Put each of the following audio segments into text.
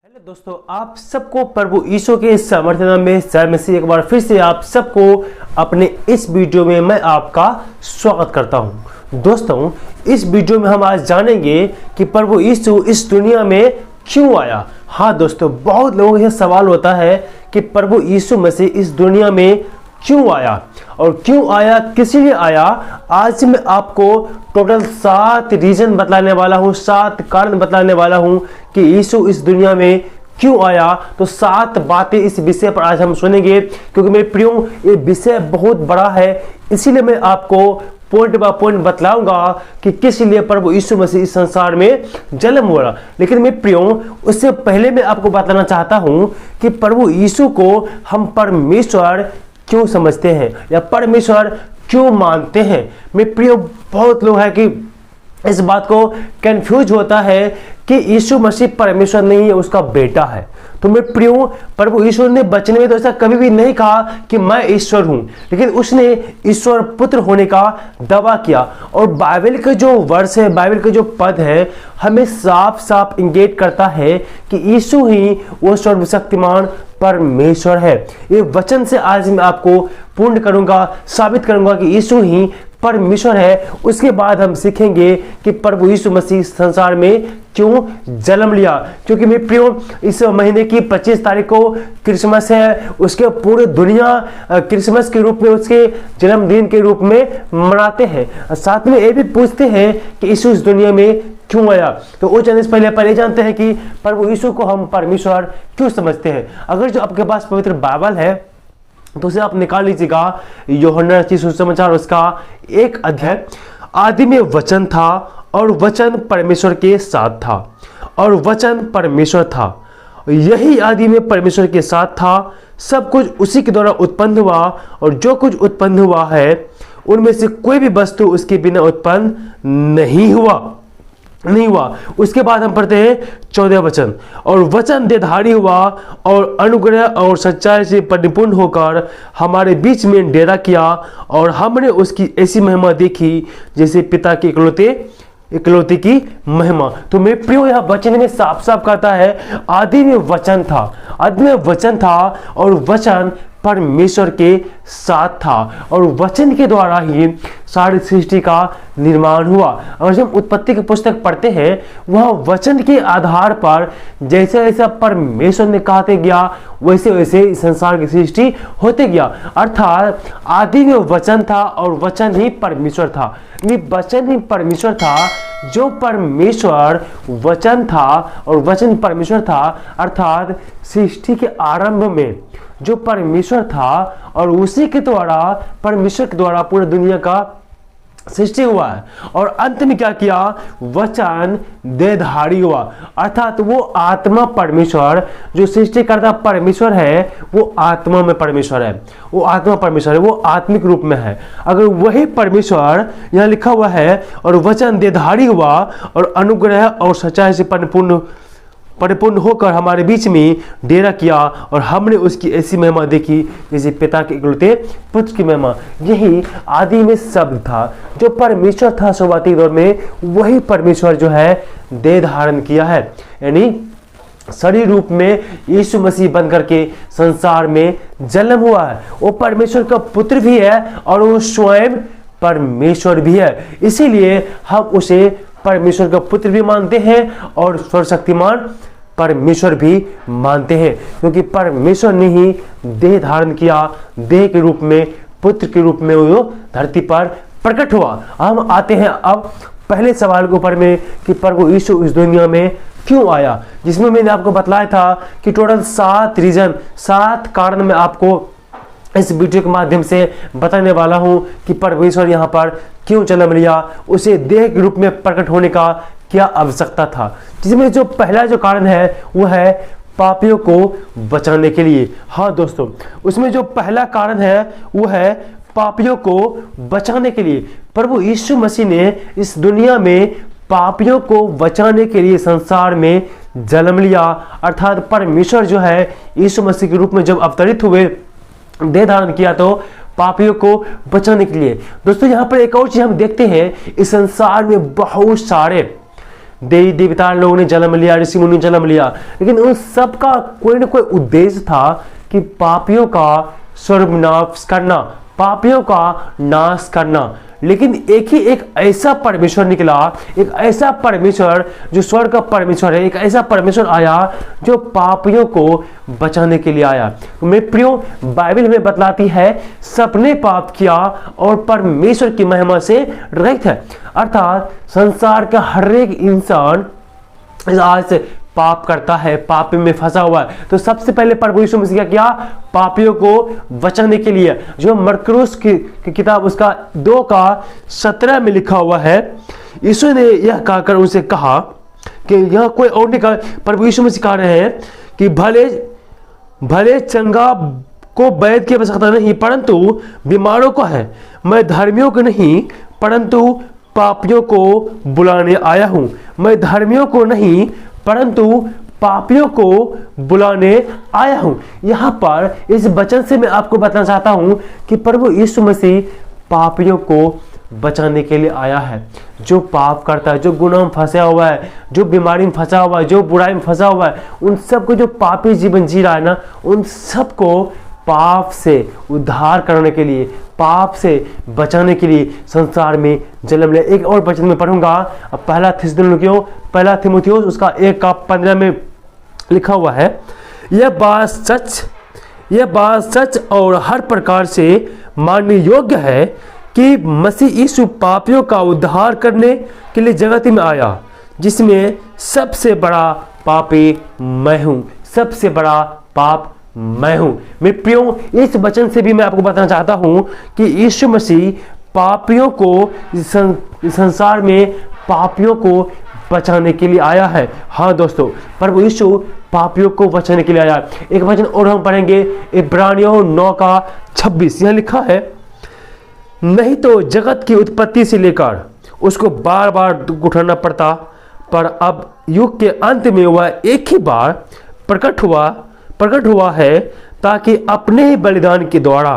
Hello दोस्तों, आप सबको प्रभु यीशु के सामर्थ्य नाम में जय मसीह। एक बार फिर से आप सबको अपने इस वीडियो में मैं आपका स्वागत करता हूं। दोस्तों, इस वीडियो में हम आज जानेंगे कि प्रभु यीशु इस दुनिया में क्यों आया। हाँ दोस्तों, बहुत लोगों का सवाल होता है कि प्रभु यीशु मसीह इस दुनिया में क्यों आया और क्यों आया, किस लिए आया। आज मैं आपको टोटल 7 रीजन बतलाने वाला हूँ, 7 कारण बतलाने वाला हूँ कि यीशु इस दुनिया में क्यों आया। तो 7 बातें इस विषय पर आज हम सुनेंगे, क्योंकि मेरे प्रियो ये विषय बहुत बड़ा है। इसीलिए मैं आपको पॉइंट बाय पॉइंट बतलाऊंगा कि किस लिए प्रभु यीशु मसीह इस संसार में जन्म हुआ। लेकिन मेरे प्रियो, उससे पहले मैं आपको बताना चाहता हूं कि प्रभु यीशु को हम परमेश्वर क्यों समझते हैं या परमेश्वर क्यों मानते हैं। मेरे प्रियो, बहुत लोग हैं कि इस बात को कंफ्यूज होता है कि यीशु मसीह परमेश्वर नहीं है, उसका बेटा है। तो मेरे प्रियो, प्रभु ईश्वर ने वचन में तो ऐसा कभी भी नहीं कहा कि मैं ईश्वर हूं, लेकिन उसने ईश्वर पुत्र होने का दावा किया। और बाइबल के जो वर्ष है, बाइबल के जो पद है, हमें साफ साफ इंगित करता है कि यीशु ही वो सर्वशक्तिमान परमेश्वर है। ये वचन से आज मैं आपको पूर्ण करूंगा, साबित करूंगा कि यीशु ही परमेश्वर है। उसके बाद हम सीखेंगे कि प्रभु यीशु मसीह संसार में क्यों जन्म लिया। क्योंकि मेरे प्रियो, इस महीने की 25 तारीख को क्रिसमस है। उसके पूरे दुनिया क्रिसमस के रूप में, उसके जन्मदिन के रूप में मनाते हैं। साथ में ये भी पूछते हैं कि यीशु इस दुनिया में क्यों आया। तो वो जानने से पहले जानते हैं कि प्रभु यीशु को हम परमेश्वर क्यों समझते हैं। अगर जो आपके पास पवित्र बाइबल है तो उसे आप निकाल लीजिएगा। यूहन्ना रचित सुसमाचार उसका 1 अध्याय। आदि में वचन था और वचन परमेश्वर के साथ था और वचन परमेश्वर था। यही आदि में परमेश्वर के साथ था। सब कुछ उसी के द्वारा उत्पन्न हुआ और जो कुछ उत्पन्न हुआ है उनमें से कोई भी वस्तु उसके बिना उत्पन्न नहीं हुआ। उसके बाद हम पढ़ते हैं 14 वचन। और वचन देहधारी हुआ और अनुग्रह और सच्चाई से परिपूर्ण होकर हमारे बीच में डेरा किया, और हमने उसकी ऐसी महिमा देखी जैसे पिता के इकलौते की महिमा। तो मेरे प्रियो, यह वचन में साफ साफ कहता है आदि में वचन था, आदि में वचन था और वचन परमेश्वर के साथ था, और वचन के द्वारा ही सारी सृष्टि का निर्माण हुआ। और जब उत्पत्ति की पुस्तक पढ़ते हैं, वह वचन के आधार पर जैसे जैसा परमेश्वर ने कहते गया वैसे वैसे संसार की सृष्टि होते गया। अर्थात आदि में वचन था और वचन ही परमेश्वर था। वचन ही परमेश्वर था। जो परमेश्वर वचन था और वचन परमेश्वर था, अर्थात सृष्टि के आरंभ में जो परमेश्वर था और उसी के द्वारा, परमेश्वर के द्वारा पूरी दुनिया का सृष्टि हुआ है। और अंत में क्या किया? वचन देहधारी हुआ। अर्थात वो आत्मा परमेश्वर, जो सृष्टिकर्ता परमेश्वर है, वो आत्मा में परमेश्वर है, वो आत्मा परमेश्वर है, वो आत्मिक रूप में है। अगर वही परमेश्वर, यहाँ लिखा हुआ है, और वचन देहधारी हुआ और अनुग्रह और सच्चाई से परिपूर्ण होकर हमारे बीच में डेरा किया, और हमने उसकी ऐसी महिमा देखी जैसे पिता के इकलौते पुत्र की महिमा। यही आदि में शब्द था, जो परमेश्वर था शुरुआती दौर में, वही परमेश्वर जो है देह धारण किया है, यानी शरीर रूप में यीशु मसीह बन करके संसार में जन्म हुआ है। वो परमेश्वर का पुत्र भी है और वो स्वयं परमेश्वर भी है। इसीलिए हम उसे परमेश्वर का पुत्र भी मानते हैं और सर्वशक्तिमान परमेश्वर भी मानते हैं, क्योंकि परमेश्वर ने ही देह धारण किया, देह के रूप में, पुत्र के रूप में वो धरती पर प्रकट हुआ। हम आते हैं अब पहले सवाल के ऊपर में कि प्रभु यीशु इस दुनिया में क्यों आया, जिसमें मैंने आपको बतलाया था कि टोटल 7 रीजन, 7 कारण मैं आपको इस वीडियो के माध्यम से बताने वाला हूं कि परमेश्वर यहाँ पर क्यों जन्म लिया, उसे देह के रूप में प्रकट होने का क्या आवश्यकता था। जिसमें जो पहला जो कारण है वो है पापियों को बचाने के लिए। हाँ दोस्तों, उसमें जो पहला कारण है वो है पापियों को बचाने के लिए। प्रभु यीशु मसीह ने इस दुनिया में पापियों को बचाने के लिए संसार में जन्म लिया। अर्थात परमेश्वर जो है यीशु मसीह के रूप में जब अवतरित हुए, देह धारण किया, तो पापियों को बचाने के लिए। दोस्तों, यहाँ पर एक और चीज हम देखते हैं, इस संसार में बहुत सारे देवी देवता लोगों ने जन्म लिया, ऋषि मुनि ने जन्म लिया, लेकिन उन सब का कोई ना कोई उद्देश्य था कि पापियों का सर्वनाश करना, पापियों का नाश करना। लेकिन एक ऐसा परमेश्वर निकला, एक ऐसा परमेश्वर जो स्वर्ग का परमेश्वर है, एक ऐसा परमेश्वर आया जो पापियों को बचाने के लिए आया। मेरे प्रियो, बाइबल हमें बतलाती है सबने पाप किया और परमेश्वर की महिमा से रहित है। अर्थात संसार का हर एक इंसान आज से पाप करता है, पाप में फंसा हुआ है। तो सबसे पहले प्रभु यीशु मसीह क्या किया? पापियों को बचाने के लिए, जो मरकुस की किताब उसका 2:17 में लिखा हुआ है, यीशु ने यह कहकर उनसे कहा कि यह कोई और नहीं कहा, प्रभु यीशु मसीह कह रहे हैं कि भले चंगा को वैद्य की आवश्यकता नहीं, परंतु बीमारों को है। मैं धर्मियों को नहीं परंतु पापियों को बुलाने आया हूं। मैं धर्मियों को नहीं परंतु पापियों को बुलाने आया हूं। यहां पर इस वचन से मैं आपको बताना चाहता हूं कि प्रभु यीशु मसीह पापियों को बचाने के लिए आया है। जो पाप करता है, जो गुनाह में फंसा हुआ है, जो बीमारी में फंसा हुआ है, जो बुराई में फंसा हुआ है, उन सबको, जो पापी जीवन जी रहा है ना, उन सबको पाप से उद्धार करने के लिए, पाप से बचाने के लिए संसार में जन्म लिया। एक और वचन में पढ़ूंगा, पहला थिमुथियुस उसका 1:15 में लिखा हुआ है, यह बात सच और हर प्रकार से मानने योग्य है कि मसीह यीशु पापियों का उद्धार करने के लिए जगत में आया, जिसमें सबसे बड़ा पापी मैं हूं। सबसे बड़ा पाप मैं हूं। मेरे प्रियो, इस वचन से भी मैं आपको बताना चाहता हूं कि यीशु मसीह पापियों को, संसार में पापियों को बचाने के लिए आया है। हाँ दोस्तों, प्रभु यीशु पापियों को बचाने के लिए आया। एक वचन और हम पढ़ेंगे, इब्रानियों 9:26, यह लिखा है, नहीं तो जगत की उत्पत्ति से लेकर उसको बार बार उठाना पड़ता, पर अब युग के अंत में वह एक ही बार प्रकट हुआ है, ताकि अपने ही बलिदान के द्वारा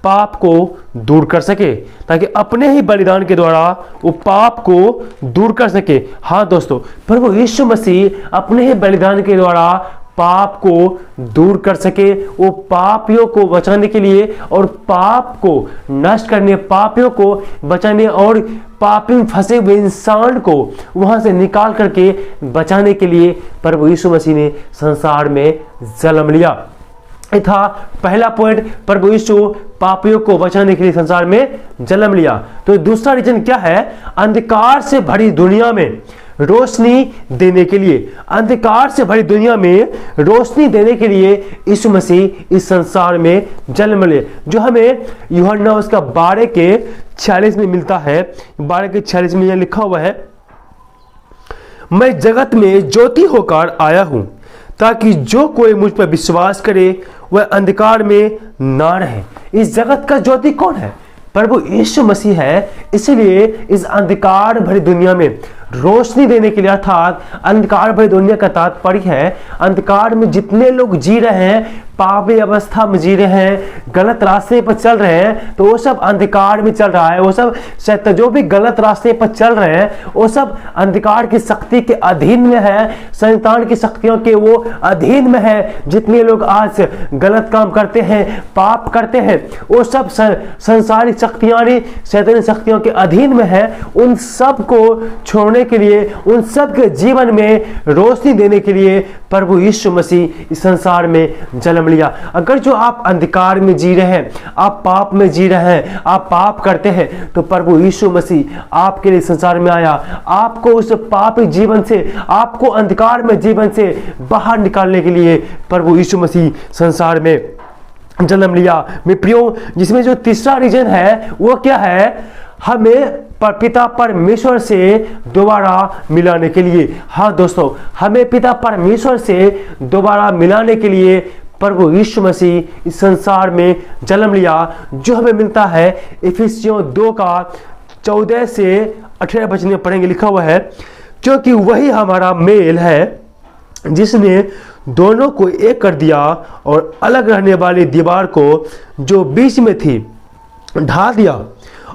पाप को दूर कर सके, ताकि अपने ही बलिदान के द्वारा वो पाप को दूर कर सके। हाँ दोस्तों, प्रभु यीशु मसीह अपने ही बलिदान के द्वारा पाप को दूर कर सके। वो पापियों को बचाने के लिए और पाप को नष्ट करने, पापियों को बचाने और पापी में फंसे हुए इंसान को वहां से निकाल करके बचाने के लिए प्रभु यीशु मसीह ने संसार में जन्म लिया। था पहला पॉइंट, प्रभु यीशु पापियों को बचाने के लिए संसार में जन्म लिया। तो दूसरा रीजन क्या है? अंधकार से भरी दुनिया में रोशनी देने के लिए, अंधकार से भरी दुनिया में रोशनी देने के लिए यीशु मसीह इस संसार में जन्म ले, जो हमें यूहन्ना उसका 12:46 में मिलता है। 12:46 में यह लिखा हुआ है, मैं जगत में ज्योति होकर आया हूं, ताकि जो कोई मुझ पर विश्वास करे वह अंधकार में ना रहे। इस जगत का ज्योति कौन है? प्रभु यीशु मसीह है। इसलिए इस अंधकार भरी दुनिया में रोशनी देने के लिए, अर्थात अंधकार भरी दुनिया का तात्पर्य है अंधकार में जितने लोग जी रहे हैं, पापी अवस्था में जी रहे हैं, गलत रास्ते पर चल रहे हैं, तो वो सब अंधकार में चल रहा है। वो सब जो भी गलत रास्ते पर चल रहे हैं वो सब अंधकार की शक्ति के अधीन में है, शैतान की शक्तियों के वो अधीन में है। जितने लोग आज गलत काम करते हैं, पाप करते हैं, वो सब संसारिक शक्तियां, शैतानी शक्तियों के अधीन में है। उन सब को छोड़ने के लिए, उन सब के जीवन में रोशनी देने के लिए प्रभु यीशु मसीह इस संसार में जन्म लिया। अगर जो आप अंधकार में जी रहे हैं, आप पाप में जी रहे हैं, आप पाप करते हैं, तो प्रभु यीशु मसीह आपके लिए संसार में आया, आपको उस पापी जीवन से, आपको अंधकार में जीवन से बाहर निकालने के लिए प्रभु यीशु मसीह संसार में जन्म लिया। मेरे प्रियो, जिसमें जो तीसरा रीजन है वो क्या है? हमें पिता परमेश्वर से दोबारा मिलाने के लिए। हाँ दोस्तों, हमें पिता परमेश्वर से दोबारा मिलाने के लिए प्रभु यीशु मसीह इस संसार में जन्म लिया, जो हमें मिलता है इफिसियों 2:14 से 18 वचन में पढ़ेंगे। लिखा हुआ है, क्योंकि वही हमारा मेल है जिसने दोनों को एक कर दिया और अलग रहने वाली दीवार को जो बीच में थी ढा दिया,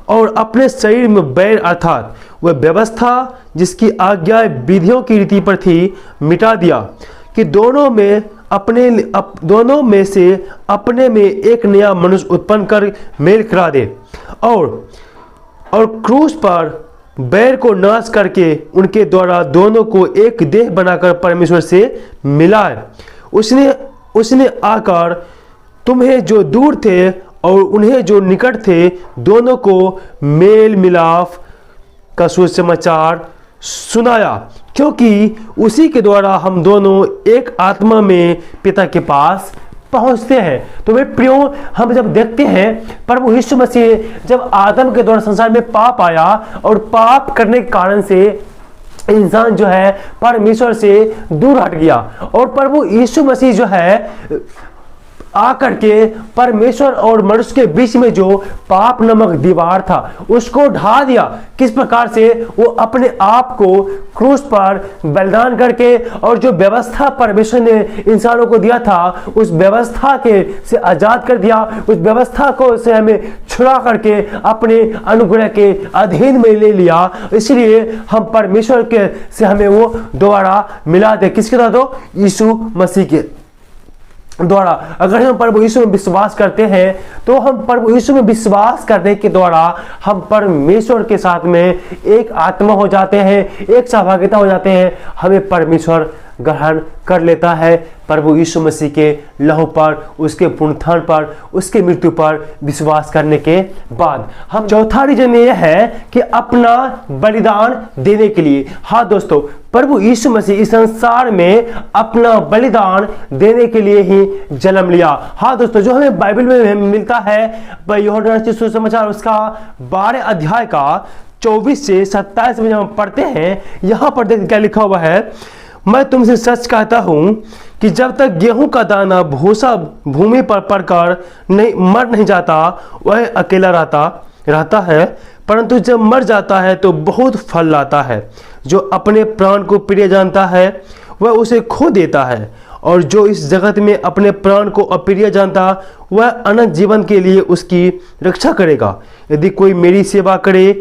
और अपने शरीर में बैर अर्थात वह व्यवस्था जिसकी आज्ञा विधियों की रीति पर थी मिटा दिया, कि दोनों में से अपने में एक नया मनुष्य उत्पन्न कर मेल करा दे, और क्रूस पर बैर को नाश करके उनके द्वारा दोनों को एक देह बनाकर परमेश्वर से मिलाए। उसने आकर तुम्हें जो दूर थे और उन्हें जो निकट थे दोनों को मेल मिलाप का सुसमाचार सुनाया, क्योंकि उसी के द्वारा हम दोनों एक आत्मा में पिता के पास पहुंचते हैं। तो मेरे प्रियो, हम जब देखते हैं प्रभु यीशु मसीह जब आदम के द्वारा संसार में पाप आया और पाप करने के कारण से इंसान जो है परमेश्वर से दूर हट गया, और प्रभु यीशु मसीह जो है आकर के परमेश्वर और मनुष्य के बीच में जो पाप नामक दीवार था उसको ढा दिया। किस प्रकार से? वो अपने आप को क्रूस पर बलिदान करके, और जो व्यवस्था परमेश्वर ने इंसानों को दिया था उस व्यवस्था के से आजाद कर दिया, उस व्यवस्था को से हमें छुड़ा करके अपने अनुग्रह के अधीन में ले लिया। इसलिए हम परमेश्वर के से हमें वो दोबारा मिला दे। किसके द्वारा? तो यीशु मसीह के द्वारा। अगर हम प्रभु यीशु में विश्वास करते हैं तो हम प्रभु यीशु में विश्वास करने के द्वारा हम परमेश्वर के साथ में एक आत्मा हो जाते हैं, एक सहभागिता हो जाते हैं। हमें परमेश्वर ग्रहण कर लेता है प्रभु यीशु मसीह के लहू पर, उसके पुनरुत्थान पर, उसके मृत्यु पर विश्वास करने के बाद। हम चौथा रीजन ये है कि अपना बलिदान देने के लिए। हाँ दोस्तों, प्रभु यीशु मसीह इस संसार में अपना बलिदान देने के लिए ही जन्म लिया। हाँ दोस्तों, जो हमें बाइबल में मिलता है यूहन्ना रचित सुसमाचार उसका 12 अध्याय का 24 से 27 में जब हम पढ़ते हैं, यहाँ पर देखिए क्या लिखा हुआ है। मैं तुमसे सच कहता हूं कि जब तक गेहूं का दाना भूसा भूमि पर पड़कर मर नहीं जाता वह अकेला रहता है, परंतु जब मर जाता है तो बहुत फल लाता है। जो अपने प्राण को प्रिय जानता है वह उसे खो देता है, और जो इस जगत में अपने प्राण को अप्रिय जानता वह अनंत जीवन के लिए उसकी रक्षा करेगा। यदि कोई मेरी सेवा करे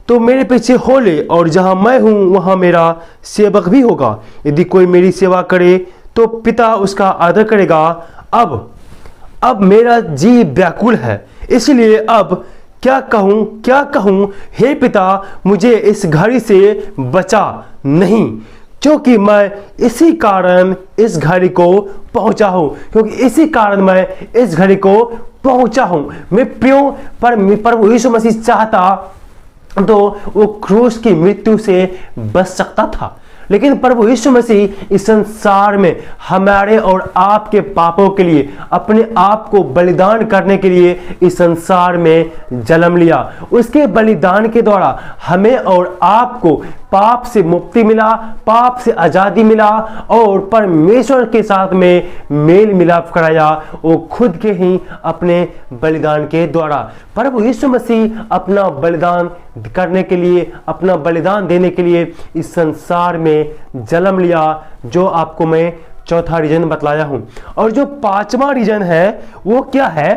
तो मेरे पीछे हो ले, और जहां मैं हूं वहां मेरा सेवक भी होगा। यदि कोई मेरी सेवा करे तो पिता उसका आदर करेगा। अब मेरा जी व्याकुल है, इसलिए अब क्या कहूं हे पिता, मुझे इस घड़ी से बचा नहीं, क्योंकि मैं इसी कारण इस घड़ी को पहुंचा हूं। मैं प्रियो प्रभु यीशु मसीह चाहता तो वो क्रूस की मृत्यु से बच सकता था, लेकिन प्रभु यीशु मसीह इस संसार में हमारे और आपके पापों के लिए अपने आप को बलिदान करने के लिए इस संसार में जन्म लिया। उसके बलिदान के द्वारा हमें और आपको पाप से मुक्ति मिला, पाप से आजादी मिला, और परमेश्वर के साथ में मेल मिलाप कराया वो खुद के ही अपने बलिदान के द्वारा। प्रभु यीशु मसीह अपना बलिदान करने के लिए, अपना बलिदान देने के लिए इस संसार में जन्म लिया, जो आपको मैं चौथा रीजन बतलाया हूं। और जो पांचवा रीजन है वो क्या है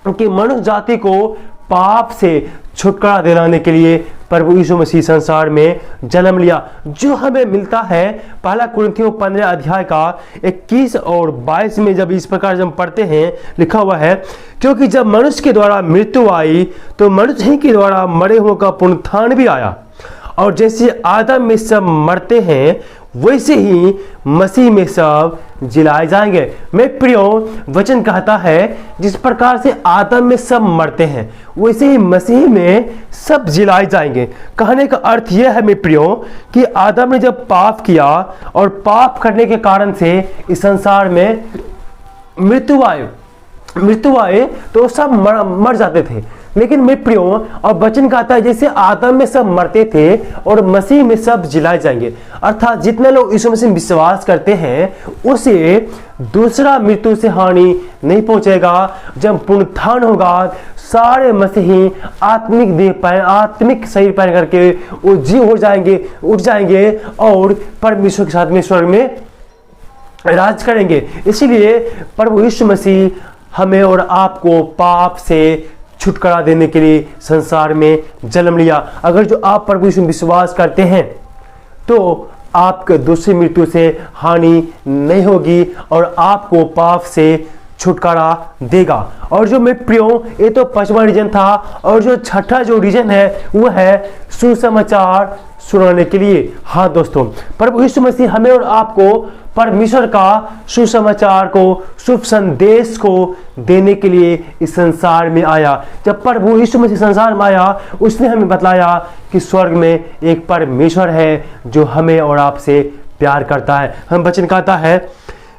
कि मनुष्य जाति को पाप से छुटकारा दिलाने के लिए प्रभु यीशु मसीह संसार में जन्म लिया, जो हमें मिलता है पहला कुरिन्थियों 15 अध्याय का 21 और 22 में। जब इस प्रकार जब हम पढ़ते हैं, लिखा हुआ है, क्योंकि जब मनुष्य के द्वारा मृत्यु आई तो मनुष्य ही के द्वारा मरे हुओं का पुनरुत्थान भी आया, और जैसे आदम में सब मरते हैं वैसे ही मसीह में सब जिलाए जाएंगे। मेरे प्रियो, वचन कहता है जिस प्रकार से आदम में सब मरते हैं वैसे ही मसीह में सब जिलाए जाएंगे। कहने का अर्थ यह है मेरे प्रियो कि आदम ने जब पाप किया और पाप करने के कारण से इस संसार में मृत्यु आए तो सब मर जाते थे। लेकिन मेरे प्रियो, और वचन कहता है जैसे आदम में सब मरते थे और मसीह में सब जिलाए जाएंगे, अर्थात जितने लोग यीशु मसीह में विश्वास करते हैं उसे दूसरा मृत्यु से हानि नहीं पहुंचेगा। जब पुनरुत्थान होगा सारे मसीही आत्मिक शरीर पहन करके वो जीव हो जाएंगे, उठ जाएंगे और परमेश्वर के साथ में स्वर्ग में राज करेंगे। इसीलिए प्रभु यीशु मसीह हमें और आपको पाप से छुटकारा देने के लिए संसार में जन्म लिया। अगर जो आप प्रभु यीशु में विश्वास करते हैं तो आपके दूसरी मृत्यु से हानि नहीं होगी और आपको पाप से छुटकारा देगा। और जो मैं प्रियो, ये तो 5वां रीजन था। और जो छठा जो रीजन है वो है सुसमाचार सुनाने के लिए। हाँ दोस्तों, प्रभु यीशु मसीह हमें और आपको परमेश्वर का सुसमाचार को, शुभ संदेश को देने के लिए इस संसार में आया। जब प्रभु यीशु मसीह संसार में आया, उसने हमें बतलाया कि स्वर्ग में एक परमेश्वर है जो हमें और आपसे प्यार करता है। हम वचन कहता है,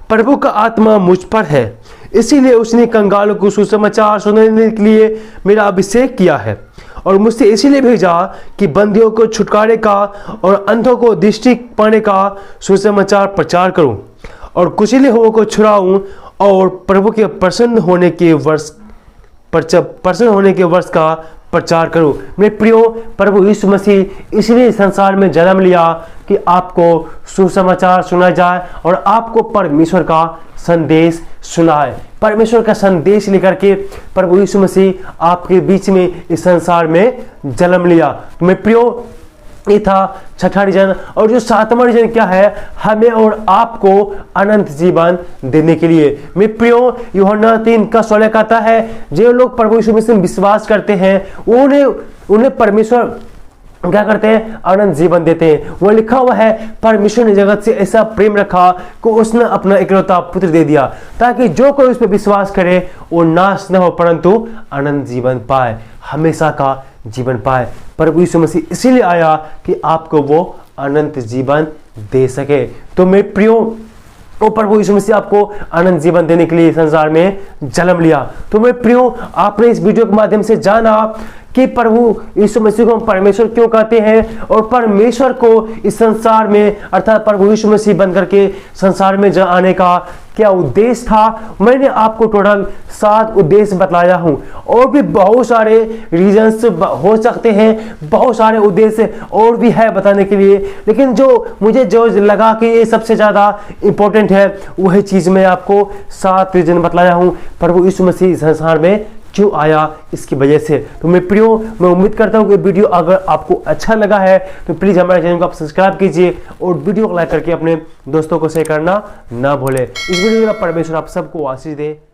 प्रभु का आत्मा मुझ पर है, इसीलिए उसने कंगालों को सुसमाचार सुनाने के लिए मेरा अभिषेक किया है और मुझसे इसीलिए भेजा कि बंदियों को छुटकारे का और अंधों को दृष्टि पाने का सुसमाचार प्रचार करूं और कुचले हुओं को छुड़ाऊं और प्रभु के प्रसन्न होने के वर्ष का प्रचार करूं। मेरे प्रियो, प्रभु यीशु मसीह इसलिए संसार में जन्म लिया कि आपको सुसमाचार सुना जाए और आपको परमेश्वर का संदेश सुनाए। परमेश्वर का संदेश लेकर के प्रभु यीशु मसीह आपके बीच में इस संसार में जन्म लिया। तो मेरे प्रियो, ये था छठा रीजन। और जो 7वां रीजन क्या है, हमें और आपको अनंत जीवन देने के लिए। मेरे प्रियो, यूहन्ना 3:16 कहता है, जो लोग प्रभु यीशु मसीह में विश्वास करते हैं उन्हें परमेश्वर क्या करते हैं, अनंत जीवन देते हैं। वो लिखा हुआ है, परमेश्वर ने जगत से ऐसा प्रेम रखा कि उसने अपना इकलौता पुत्र दे दिया ताकि जो कोई उस पर विश्वास करे वो नाश न हो परंतु अनंत जीवन पाए, हमेशा का जीवन पाए। प्रभु यीशु मसीह इसीलिए आया कि आपको वो अनंत जीवन दे सके। तो मेरे प्रियो, वो प्रभु यीशु मसीह आपको अनंत जीवन देने के लिए संसार में जन्म लिया। तो मेरे प्रियो, आपने इस वीडियो के माध्यम से जाना कि प्रभु यीशु मसीह को हम परमेश्वर क्यों कहते हैं और परमेश्वर को इस संसार में अर्थात प्रभु यीशु मसीह बन करके संसार में आने का क्या उद्देश्य था। मैंने आपको टोटल 7 उद्देश्य बतलाया हूं और भी बहुत सारे रीजन्स हो सकते हैं, बहुत सारे उद्देश्य और भी है बताने के लिए, लेकिन जो मुझे जो लगा कि ये सबसे ज़्यादा इम्पोर्टेंट है वही चीज़ मैं आपको 7 रीजन बतलाया हूँ प्रभु यीशु मसीह संसार में क्यों आया इसकी वजह से। तो मैं प्रियो, मैं उम्मीद करता हूँ कि वीडियो अगर आपको अच्छा लगा है तो प्लीज़ हमारे चैनल को आप सब्सक्राइब कीजिए और वीडियो को लाइक करके अपने दोस्तों को शेयर करना ना भूलें। इस वीडियो में परमेश्वर आप सबको आशीष दे।